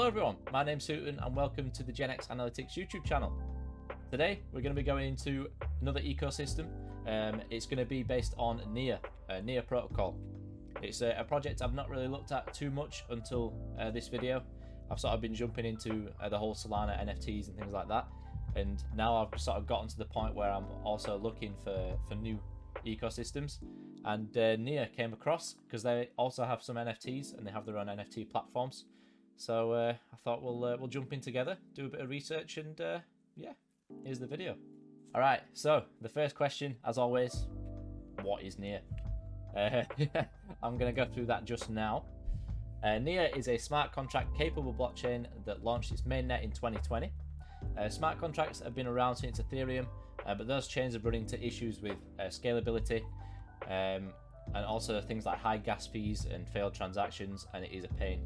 Hello everyone, my name's Hooten and welcome to the GenX Analytics YouTube channel. Today we're going to be going into another ecosystem. It's going to be based on Near protocol. It's a project I've not really looked at too much until this video. I've sort of been jumping into the whole Solana NFTs and things like that, and now I've sort of gotten to the point where I'm also looking for new ecosystems, and Near came across because they also have some NFTs and they have their own NFT platforms. So I thought we'll jump in together, do a bit of research, and yeah, here's the video. All right, so the first question, as always, what is Near? I'm going to go through that just now. Near is a smart contract capable blockchain that launched its mainnet in 2020. Smart contracts have been around since Ethereum, but those chains have run into issues with scalability and also things like high gas fees and failed transactions, and it is a pain.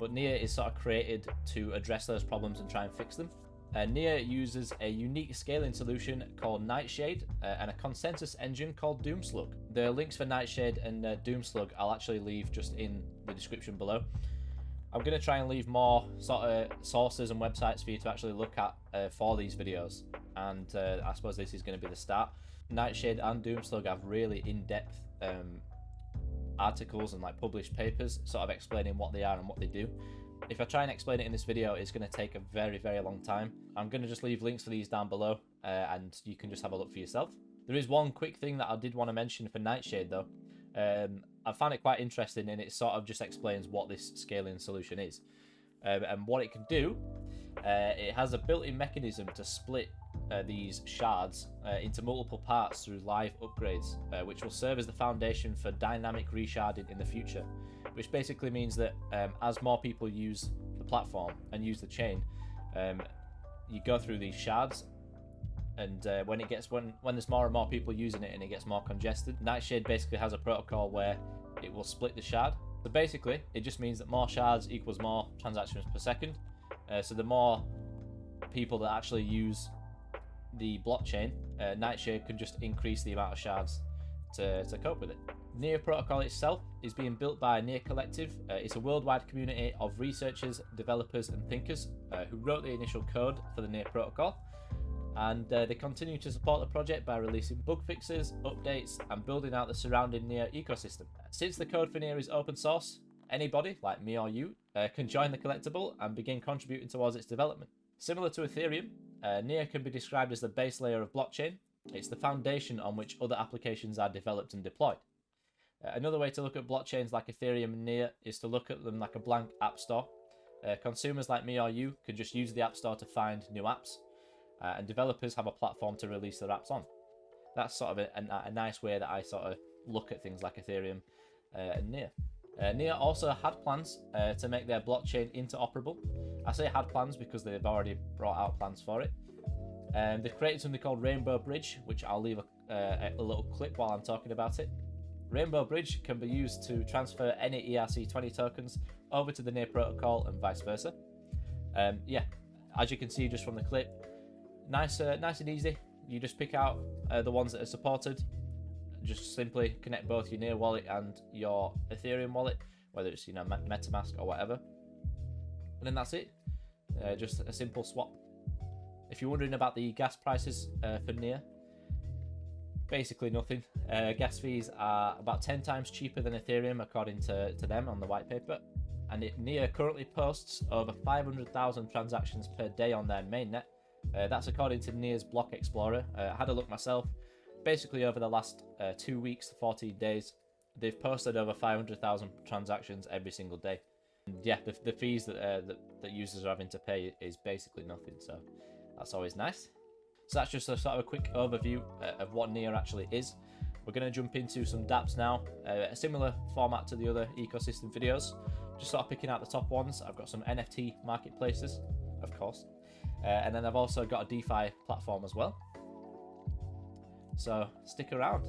But Near is sort of created to address those problems and try and fix them. Near uses a unique scaling solution called Nightshade and a consensus engine called Doomslug. The links for Nightshade and Doomslug I'll actually leave just in the description below. I'm going to try and leave more sort of sources and websites for you to actually look at for these videos, and I suppose this is going to be the start. Nightshade and Doomslug have really in-depth articles and like published papers sort of explaining what they are and what they do. If I try and explain it in this video, it's going to take a very long time. I'm going to just leave links for these down below and you can just have a look for yourself. There is one quick thing that I did want to mention for Nightshade though. I found it quite interesting, and it sort of just explains what this scaling solution is and what it can do. It has a built-in mechanism to split these shards into multiple parts through live upgrades, which will serve as the foundation for dynamic resharding in the future, which basically means that as more people use the platform and use the chain, you go through these shards, and when there's more and more people using it and it gets more congested, Nightshade basically has a protocol where it will split the shard. So basically it just means that more shards equals more transactions per second. So the more people that actually use the blockchain, Nightshade can just increase the amount of shards to cope with it. Near protocol itself is being built by Near Collective. It's a worldwide community of researchers, developers and thinkers who wrote the initial code for the Near protocol, and they continue to support the project by releasing bug fixes, updates and building out the surrounding Near ecosystem. Since the code for Near is open source, anybody like me or you can join the collectible and begin contributing towards its development. Similar to Ethereum, Near can be described as the base layer of blockchain. It's the foundation on which other applications are developed and deployed. Another way to look at blockchains like Ethereum and Near is to look at them like a blank app store. Consumers like me or you can just use the app store to find new apps, and developers have a platform to release their apps on. That's sort of a nice way that I sort of look at things like Ethereum and Near. Near also had plans to make their blockchain interoperable. I say had plans because they've already brought out plans for it. They've created something called Rainbow Bridge, which I'll leave a little clip while I'm talking about it. Rainbow Bridge can be used to transfer any ERC20 tokens over to the Near protocol and vice versa. Yeah, as you can see just from the clip, nice and easy. You just pick out the ones that are supported. Just simply connect both your Near wallet and your Ethereum wallet, whether it's MetaMask or whatever, and then that's it. Just a simple swap. If you're wondering about the gas prices for Near, basically nothing. Gas fees are about 10 times cheaper than Ethereum according to them on the white paper, and Near currently posts over 500,000 transactions per day on their mainnet. That's according to Near's Block Explorer. I had a look myself. Basically over the last 2 weeks to 14 days, they've posted over 500,000 transactions every single day. And yeah, the fees that users are having to pay is basically nothing, so that's always nice. So that's just a sort of a quick overview of what Near actually is. We're going to jump into some dApps now, a similar format to the other ecosystem videos, just sort of picking out the top ones. I've got some NFT marketplaces, of course, and then I've also got a DeFi platform as well. So stick around.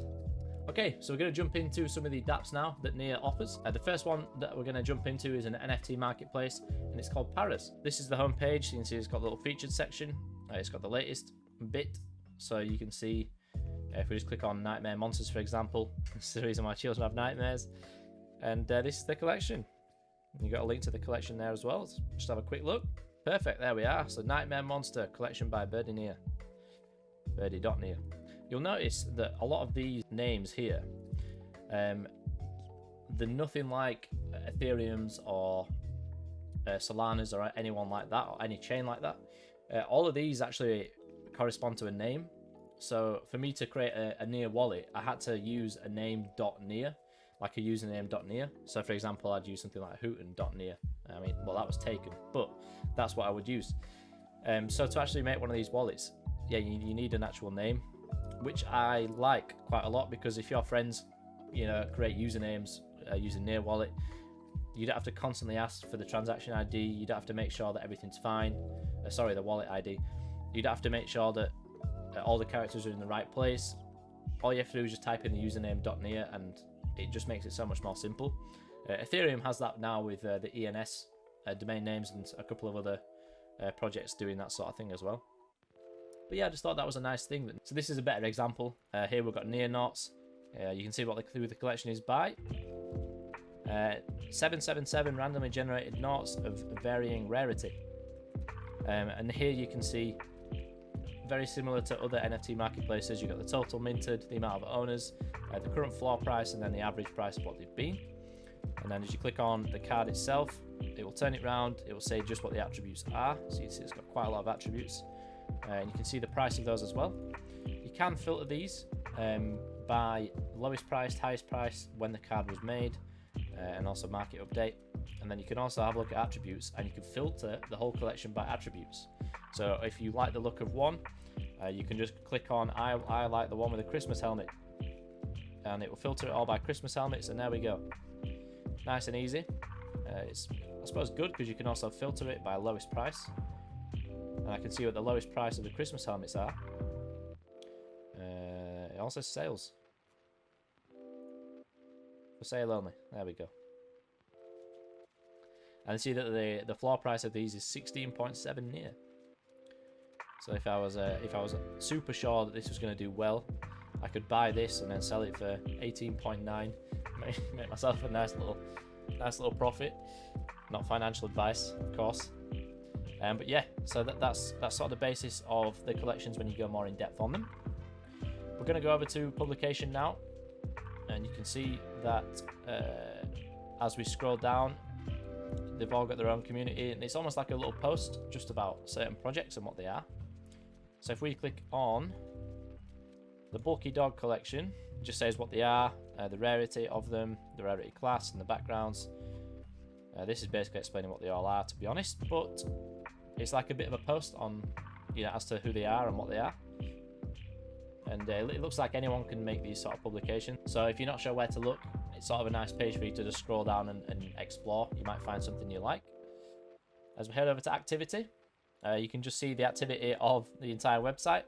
Okay, so we're going to jump into some of the dApps now that Near offers. The first one that we're going to jump into is an NFT marketplace, and it's called Paras. This is the home page. You can see it's got a little featured section. It's got the latest bit, so you can see if we just click on Nightmare Monsters, for example. This is the reason why children have nightmares. And this is the collection. You got a link to the collection there as well. Let's just have a quick look. Perfect, there we are. So Nightmare Monster collection by Birdie Near. Birdie.near. You'll notice that a lot of these names here, they're nothing like Ethereum's or Solana's or anyone like that, or any chain like that. All of these actually correspond to a name. So for me to create a near wallet, I had to use a name.near, like a username.near. So for example, I'd use something like Hooten.near. I mean, well, that was taken, but that's what I would use. So to actually make one of these wallets, yeah, you need an actual name, which I like quite a lot, because if your friends, you know, create usernames using Near Wallet, you don't have to constantly ask for the transaction ID. You don't have to make sure that everything's fine. Sorry, the wallet ID. You don't have to make sure that all the characters are in the right place. All you have to do is just type in the username.near, and it just makes it so much more simple. Ethereum has that now with the ENS domain names, and a couple of other projects doing that sort of thing as well. But yeah, I just thought that was a nice thing. So this is a better example. Here we've got near knots. You can see who the collection is by. 777 randomly generated knots of varying rarity. And here you can see, very similar to other NFT marketplaces, you've got the total minted, the amount of owners, the current floor price, and then the average price of what they've been. And then as you click on the card itself, it will turn it around, it will say just what the attributes are. So you can see it's got quite a lot of attributes. And you can see the price of those as well. You can filter these by lowest price, highest price, when the card was made, and also market update. And then you can also have a look at attributes, and you can filter the whole collection by attributes. So if you like the look of one, you can just click on I like the one with the Christmas helmet, and it will filter it all by Christmas helmets, and there we go. Nice and easy. It's, I suppose, good because you can also filter it by lowest price, and I can see what the lowest price of the Christmas helmets are. It also says sales. For sale only. There we go. And see that the floor price of these is 16.7 near. So if I was super sure that this was going to do well, I could buy this and then sell it for 18.9, make myself a nice little profit. Not financial advice, of course. But yeah, so that's sort of the basis of the collections when you go more in depth on them. We're going to go over to publication now, and you can see that as we scroll down, they've all got their own community, and it's almost like a little post just about certain projects and what they are. So if we click on the Bulky Dog collection, it just says what they are, the rarity of them, the rarity class, and the backgrounds. This is basically explaining what they all are, to be honest, but it's like a bit of a post on, you know, as to who they are and what they are. And it looks like anyone can make these sort of publications. So if you're not sure where to look, it's sort of a nice page for you to just scroll down and explore. You might find something you like. As we head over to activity, you can just see the activity of the entire website.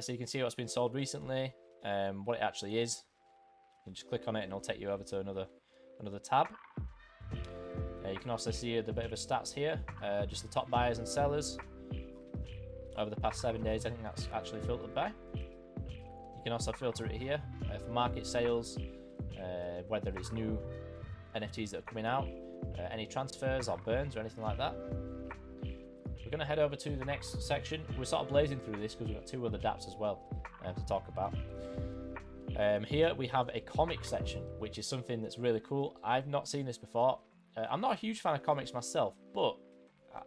So you can see what's been sold recently, what it actually is. You can just click on it and it'll take you over to another tab. You can also see the bit of a stats here, just the top buyers and sellers over the past 7 days. I think that's actually filtered by. You can also filter it here for market sales, whether it's new NFTs that are coming out, any transfers or burns or anything like that. We're going to head over to the next section. We're sort of blazing through this because we've got two other dApps as well to talk about. Here we have a comic section, which is something that's really cool. I've not seen this before. I'm not a huge fan of comics myself, but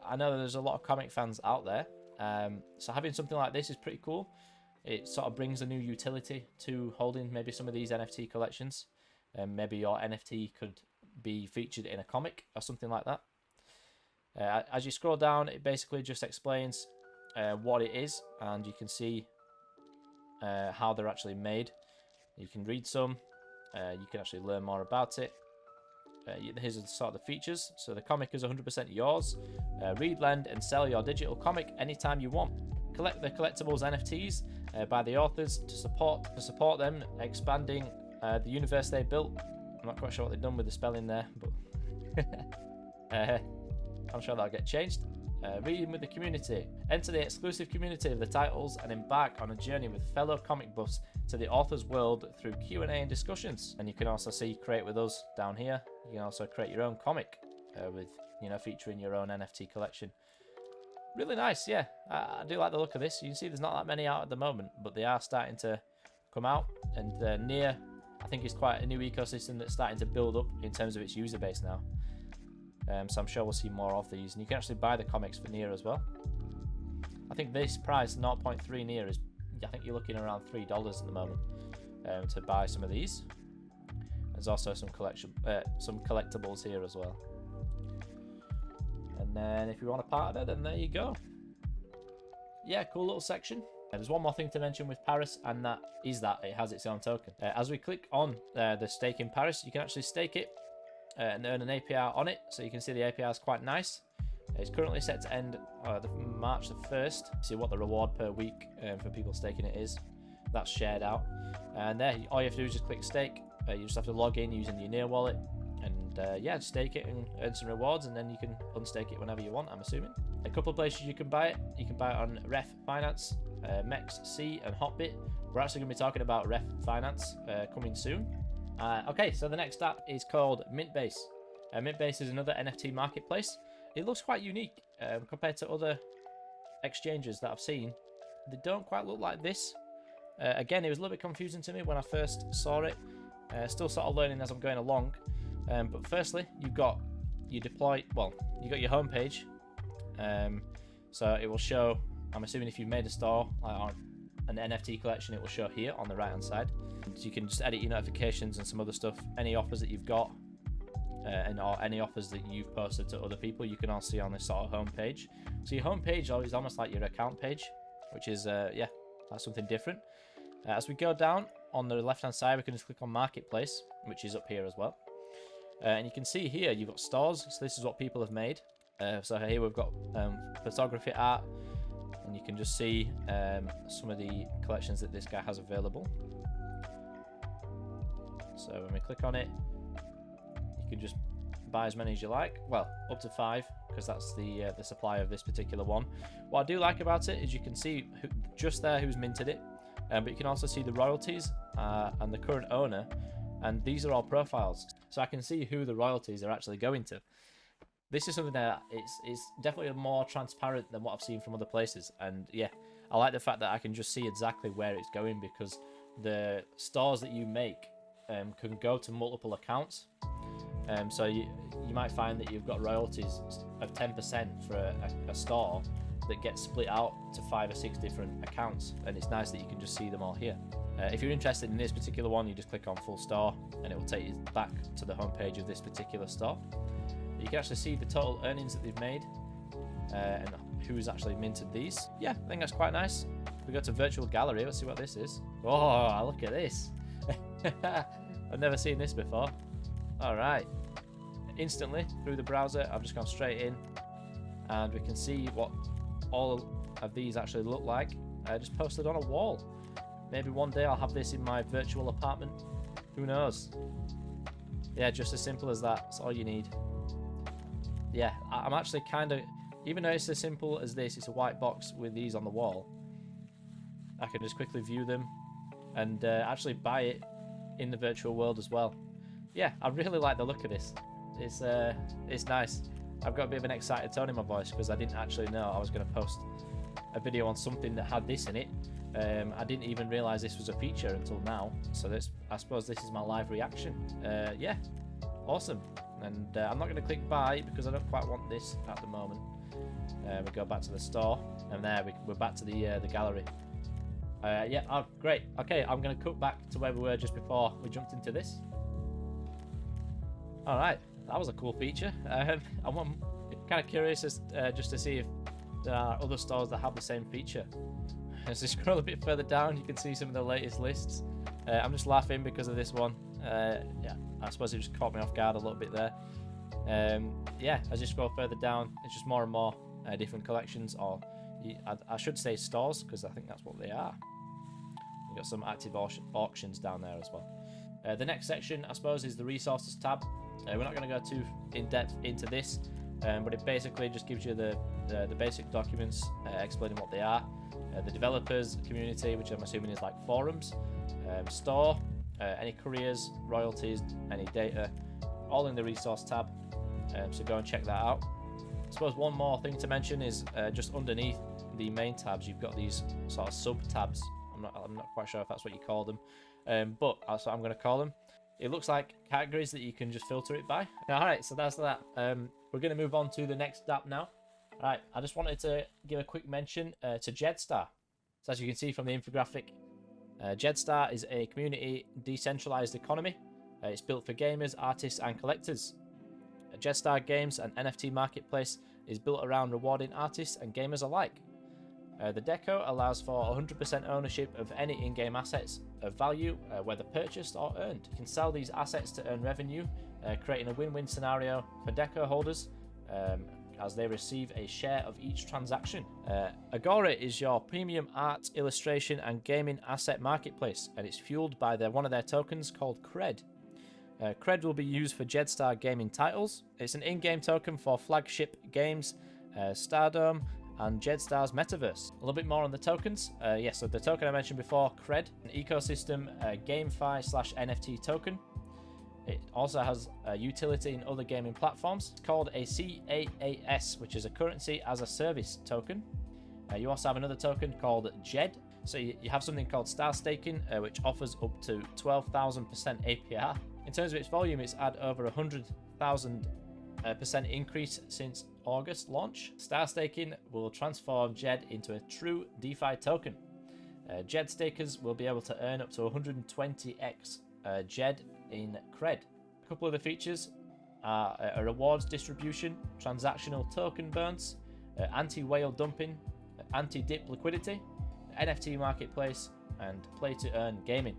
I know that there's a lot of comic fans out there. So having something like this is pretty cool. It sort of brings a new utility to holding maybe some of these NFT collections. Maybe your NFT could be featured in a comic or something like that. As you scroll down, it basically just explains what it is, and you can see how they're actually made. You can read some, you can actually learn more about it. Here's the sort of the features. So the comic is 100% yours. Read, lend, and sell your digital comic anytime you want. Collect the collectibles NFTs by the authors to support them expanding the universe they built. I'm not quite sure what they've done with the spelling there, but I'm sure that'll get changed. Reading with the community. Enter the exclusive community of the titles and embark on a journey with fellow comic buffs to the author's world through Q&A and discussions. And you can also see create with us down here. You can also create your own comic. with, you know, featuring your own NFT collection. Really nice, yeah. I do like the look of this. You can see there's not that many out at the moment, but they are starting to come out. And Near, I think, is quite a new ecosystem that's starting to build up in terms of its user base now. So I'm sure we'll see more of these. And you can actually buy the comics for Near as well. I think this price, 0.3 Near, is, I think you're looking around $3 at the moment to buy some of these. There's also some collectibles here as well. And then if you want a partner, then there you go. Yeah, cool little section. There's one more thing to mention with Paris, and that is that it has its own token. As we click on the stake in Paris, you can actually stake it and earn an APR on it. So you can see the APR is quite nice. It's currently set to end March the 1st. See what the reward per week for people staking it is. That's shared out. And there, all you have to do is just click stake. You just have to log in using your Near wallet. And yeah, stake it and earn some rewards, and then you can unstake it whenever you want, I'm assuming. A couple of places you can buy it. You can buy it on Ref Finance, MEXC, and Hotbit. We're actually going to be talking about Ref Finance coming soon. Okay, so the next app is called Mintbase. Mintbase is another NFT marketplace. It looks quite unique compared to other exchanges that I've seen. They don't quite look like this. Again, it was a little bit confusing to me when I first saw it. Still sort of learning as I'm going along. But firstly, you've got your your home page. So it will show, I'm assuming if you've made a store on an NFT collection, it will show here on the right hand side. So you can just edit your notifications and some other stuff, any offers that you've got, or any offers that you've posted to other people, you can all see on this sort of home page. So your home page is almost like your account page, which is yeah, that's something different. As we go down on the left hand side, we can just click on Marketplace, which is up here as well. And you can see here you've got stores. So this is what people have made. So here we've got photography, art, and you can just see some of the collections that this guy has available. So when we click on it, you can just buy as many as you like. Well, up to 5, because that's the supply of this particular one. What I do like about it is you can see just there who's minted it, but you can also see the royalties and the current owner, and these are all profiles. So I can see who the royalties are actually going to. This is something that is definitely more transparent than what I've seen from other places. And yeah, I like the fact that I can just see exactly where it's going, because the stores that you make can go to multiple accounts. So you might find that you've got royalties of 10% for a store that gets split out to 5 or 6 different accounts, and it's nice that you can just see them all here. If you're interested in this particular one, you just click on full store and it will take you back to the homepage of this particular store. You can actually see the total earnings that they've made and who's actually minted these. Yeah, I think that's quite nice. We go to virtual gallery. Let's see what this is. Oh, look at this. I've never seen this before. All right, instantly through the browser, I've just gone straight in and we can see what all of these actually look like. Just posted on a wall. Maybe one day I'll have this in my virtual apartment. Who knows? Yeah, just as simple as that. That's all you need. Yeah, I'm actually kind of, even though it's as simple as this, it's a white box with these on the wall, I can just quickly view them and actually buy it in the virtual world as well. Yeah, I really like the look of this. It's nice. I've got a bit of an excited tone in my voice because I didn't actually know I was going to post a video on something that had this in it. I didn't even realize this was a feature until now. So I suppose this is my live reaction. Yeah, awesome. And I'm not going to click buy because I don't quite want this at the moment. We go back to the store, and there we're back to the gallery. Yeah, oh, great. Okay, I'm going to cut back to where we were just before we jumped into this. All right, that was a cool feature. I'm kind of curious just to see if there are other stores that have the same feature. As we scroll a bit further down, you can see some of the latest lists. I'm just laughing because of this one. Yeah, I suppose it just caught me off guard a little bit there. Yeah, as you scroll further down, it's just more and more different collections, or I should say stores, because I think that's what they are. We've got some active auctions down there as well. The next section, I suppose, is the resources tab. We're not going to go too in depth into this, but it basically just gives you the basic documents explaining what they are. The developers, community, which I'm assuming is like forums, store, any careers, royalties, any data, all in the resource tab. So go and check that out. I suppose one more thing to mention is just underneath the main tabs, you've got these sort of sub tabs. I'm not quite sure if that's what you call them, but that's what I'm going to call them. It looks like categories that you can just filter it by. Alright, so that's that. We're going to move on to the next app now. Alright, I just wanted to give a quick mention to JEDSTAR. So as you can see from the infographic, JEDSTAR is a community decentralized economy. It's built for gamers, artists and collectors. JEDSTAR Games and NFT marketplace is built around rewarding artists and gamers alike. The deco allows for 100% ownership of any in-game assets of value, whether purchased or earned. You can sell these assets to earn revenue, creating a win-win scenario for deco holders as they receive a share of each transaction. Agora is your premium art, illustration and gaming asset marketplace, and it's fueled by one of their tokens called Cred. Cred will be used for JEDSTAR gaming titles. It's an in-game token for flagship games, Stardom, and JEDSTAR's metaverse. A little bit more on the tokens. So the token I mentioned before, Cred, an ecosystem GameFi/NFT token. It also has utility in other gaming platforms. It's called a CAAS, which is a currency as a service token. You also have another token called JED. So you have something called star staking, which offers up to 12,000% APR. In terms of its volume, it's had over 100,000% increase since August launch. Star staking will transform JED into a true DeFi token. JED stakers will be able to earn up to 120x JED in Cred. A couple of the features are a rewards distribution, transactional token burns, anti-whale dumping, anti-dip liquidity, NFT marketplace, and play-to-earn gaming.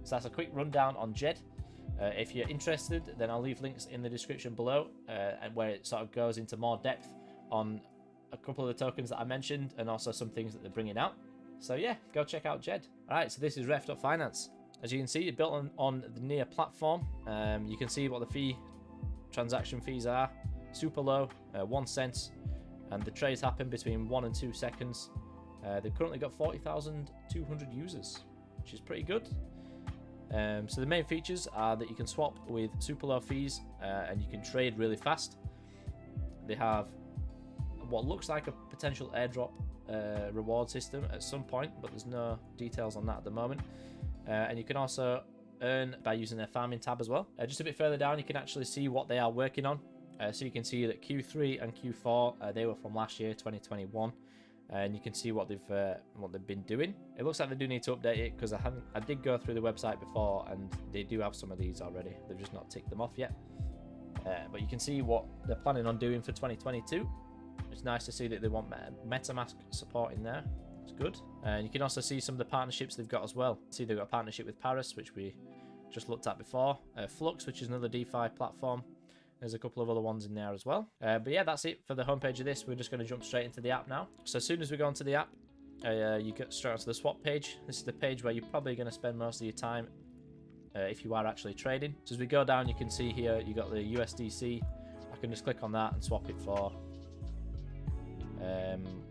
So that's a quick rundown on JED. If you're interested, then I'll leave links in the description below, and where it sort of goes into more depth on a couple of the tokens that I mentioned, and also some things that they're bringing out. So yeah, go check out JED. Alright, so this is Ref.Finance. As you can see, it's built on the Near platform. You can see what the transaction fees are. Super low, 1 cent, and the trades happen between 1 and 2 seconds. They've currently got 40,200 users, which is pretty good. So the main features are that you can swap with super low fees, and you can trade really fast. They have what looks like a potential airdrop reward system at some point, but there's no details on that at the moment. And you can also earn by using their farming tab as well. Just a bit further down, you can actually see what they are working on. So you can see that Q3 and Q4 they were from last year, 2021. And you can see what they've been doing. It looks like they do need to update it, because I did go through the website before, and they do have some of these already. They've just not ticked them off yet. But you can see what they're planning on doing for 2022. It's nice to see that they want MetaMask support in there. It's good. And you can also see some of the partnerships they've got as well. See, they've got a partnership with Paris, which we just looked at before. Flux, which is another DeFi platform. There's a couple of other ones in there as well. But yeah, that's it for the homepage of this. We're just going to jump straight into the app now. So as soon as we go onto the app, you get straight onto the swap page. This is the page where you're probably going to spend most of your time if you are actually trading. So as we go down, you can see here, you got the USDC. I can just click on that and swap it for,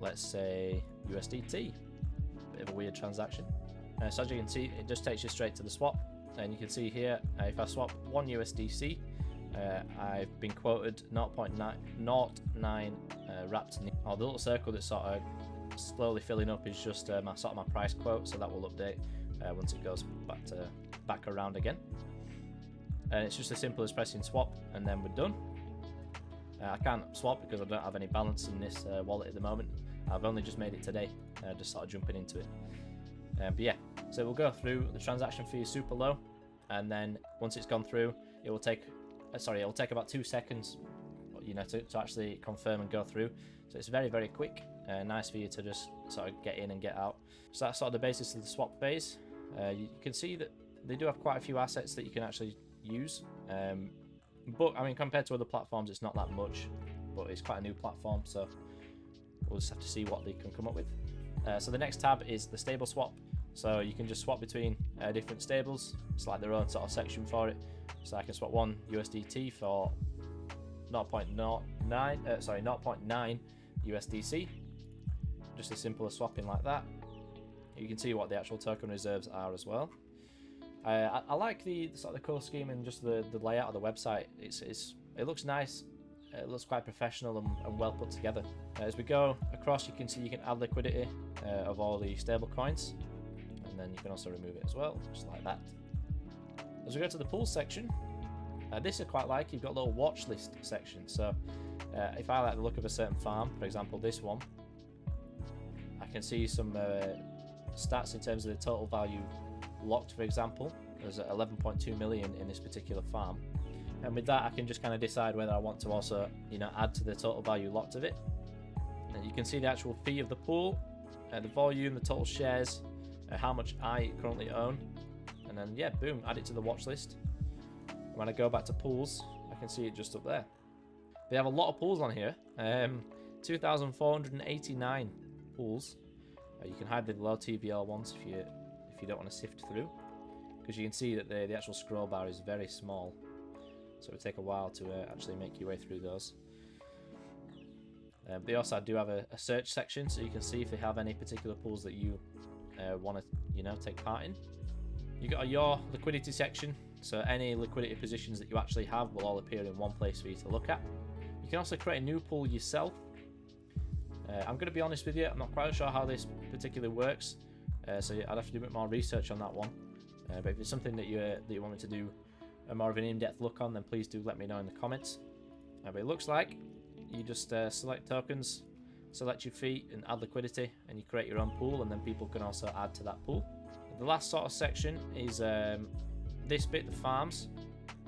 let's say, USDT. Bit of a weird transaction. So as you can see, it just takes you straight to the swap. And you can see here, if I swap 1 USDC, I've been quoted 0.09 wrapped in the little circle that's sort of slowly filling up is just my price quote, so that will update once it goes back around again. And it's just as simple as pressing swap, and then we're done. I can't swap because I don't have any balance in this wallet at the moment. I've only just made it today, just sort of jumping into it. But yeah, so we'll go through. The transaction fee is super low, and then once it's gone through, it will take about 2 seconds, you know, to actually confirm and go through. So it's very, very quick. Nice for you to just sort of get in and get out. So that's sort of the basis of the swap phase. You can see that they do have quite a few assets that you can actually use. But I mean, compared to other platforms, it's not that much. But it's quite a new platform, so we'll just have to see what they can come up with. So the next tab is the stable swap. So you can just swap between different stables. It's like their own sort of section for it. So I can swap 1 USDT for 0.9 USDC. Just as simple as swapping like that. You can see what the actual token reserves are as well. I like the sort of the core scheme and just the layout of the website. It's it looks nice. It looks quite professional and well put together. As we go across, you can see you can add liquidity of all the stable coins, and then you can also remove it as well, just like that. As we go to the pool section, this I quite like. You've got a little watch list section. So if I like the look of a certain farm, for example this one, I can see some stats in terms of the total value locked, for example. There's 11.2 million in this particular farm, and with that I can just kind of decide whether I want to also, you know, add to the total value locked of it. And you can see the actual fee of the pool, the volume, the total shares, how much I currently own, and then yeah, boom, add it to the watch list. When I go back to pools, I can see it just up there. They have a lot of pools on here, 2,489 pools. You can hide the low TVL ones if you don't want to sift through, because you can see that the actual scroll bar is very small, so it would take a while to actually make your way through those. They also do have a search section, so you can see if they have any particular pools that you want to, you know, take part in. You got your liquidity section, so any liquidity positions that you actually have will all appear in one place for you to look at. You can also create a new pool yourself. I'm going to be honest with you, I'm not quite sure how this particularly works, so I'd have to do a bit more research on that one. But if it's something that you want me to do more of an in-depth look on, then please do let me know in the comments. But it looks like you just select tokens, select your fee and add liquidity, and you create your own pool, and then people can also add to that pool. The last sort of section is this bit, the farms.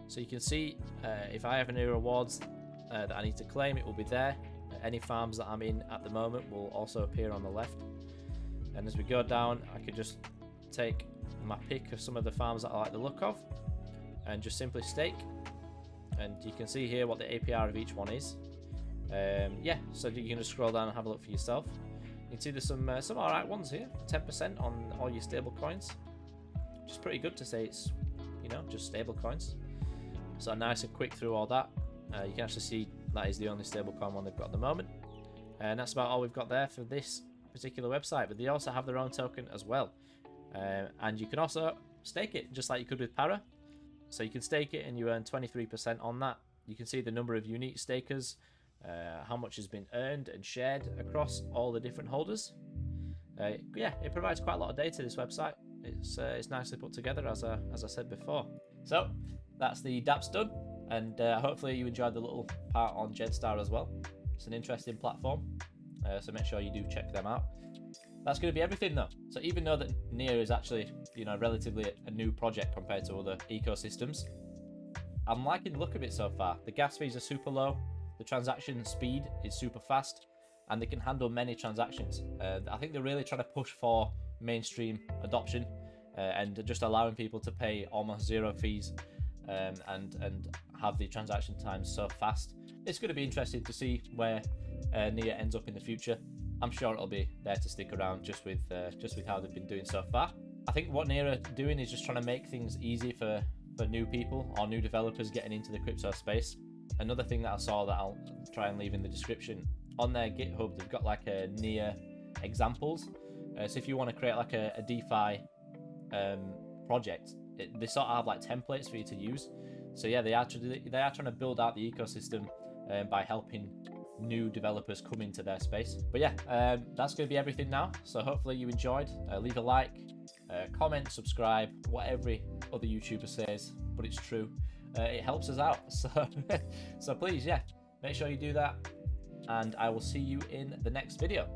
So you can see if I have any rewards that I need to claim, it will be there. Any farms that I'm in at the moment will also appear on the left. And as we go down, I could just take my pick of some of the farms that I like the look of and just simply stake. And you can see here what the APR of each one is. Yeah, so you can just scroll down and have a look for yourself. You can see there's some alright ones here, 10% on all your stable coins, which is pretty good to say it's, you know, just stable coins. So nice and quick through all that. You can actually see that is the only stablecoin one they've got at the moment, and that's about all we've got there for this particular website. But they also have their own token as well, and you can also stake it just like you could with Para. So you can stake it and you earn 23% on that. You can see the number of unique stakers, how much has been earned and shared across all the different holders. Yeah, it provides quite a lot of data, this website. It's nicely put together, as I said before. So that's the dApps done, and hopefully you enjoyed the little part on JEDSTAR as well. It's an interesting platform, so make sure you do check them out. That's going to be everything though. So even though that NEAR is actually, you know, relatively a new project compared to other ecosystems, I'm liking the look of it so far. The gas fees are super low, the transaction speed is super fast, and they can handle many transactions. I think they're really trying to push for mainstream adoption and just allowing people to pay almost zero fees and have the transaction times so fast. It's going to be interesting to see where NEAR ends up in the future. I'm sure it'll be there to stick around just with how they've been doing so far. I think what NEAR are doing is just trying to make things easy for new people or new developers getting into the crypto space. Another thing that I saw that I'll try and leave in the description, on their GitHub they've got like a NEAR examples. So if you want to create like a DeFi project, they sort of have like templates for you to use. So yeah, they are trying to build out the ecosystem by helping new developers come into their space. But yeah, that's going to be everything now. So hopefully you enjoyed. Leave a like, comment, subscribe, what every other YouTuber says, but it's true. It helps us out. So please, yeah, make sure you do that, and I will see you in the next video.